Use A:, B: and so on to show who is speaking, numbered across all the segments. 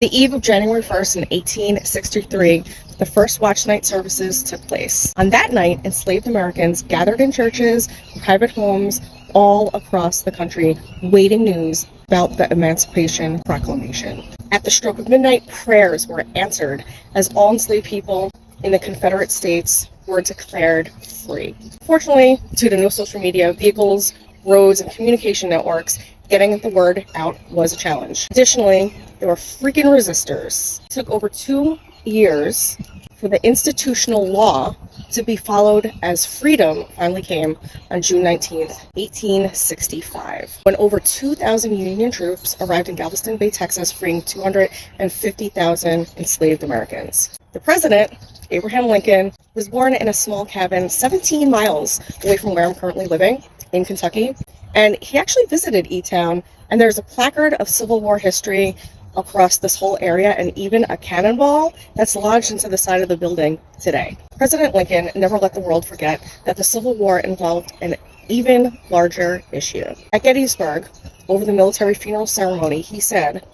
A: The eve of January 1st in 1863, the first watch night services took place. On that night, enslaved Americans gathered in churches, private homes, all across the country, waiting news about the Emancipation Proclamation. At the stroke of midnight, prayers were answered as all enslaved people in the Confederate States were declared free. Fortunately, due to no social media, vehicles, roads, and communication networks, getting the word out was a challenge. Additionally, there were freaking resistors. It took over 2 years for the institutional law to be followed as freedom finally came on June 19th, 1865, when over 2,000 Union troops arrived in Galveston Bay, Texas, freeing 250,000 enslaved Americans. The president, Abraham Lincoln, was born in a small cabin 17 miles away from where I'm currently living in Kentucky, and he actually visited E-Town, and there's a placard of Civil War history across this whole area, and even a cannonball that's lodged into the side of the building today. President Lincoln never let the world forget that the Civil War involved an even larger issue. At Gettysburg, over the military funeral ceremony, he said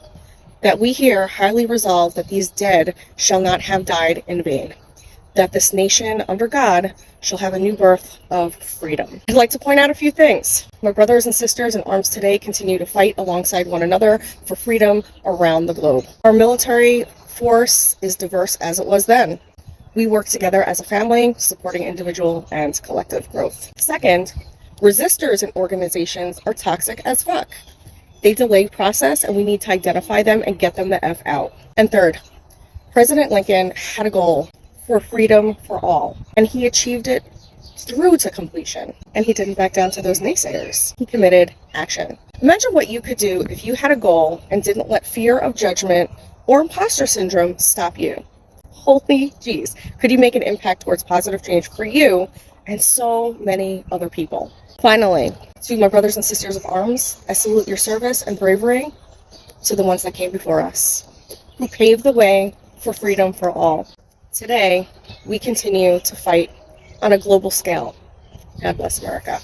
A: that we here highly resolve that these dead shall not have died in vain, that this nation under God shall have a new birth of freedom. I'd like to point out a few things. My brothers and sisters in arms today continue to fight alongside one another for freedom around the globe. Our military force is diverse as it was then. We work together as a family, supporting individual and collective growth. Second, resistors in organizations are toxic as fuck. They delay process, and we need to identify them and get them the F out. And third, President Lincoln had a goal for freedom for all, and he achieved it through to completion, and he didn't back down to those naysayers. He committed action. Imagine what you could do if you had a goal and didn't let fear of judgment or imposter syndrome stop you. Holy jeez, could you make an impact towards positive change for you and so many other people? Finally, to my brothers and sisters of arms, I salute your service and bravery, to the ones that came before us, who paved the way for freedom for all. Today, we continue to fight on a global scale. God bless America.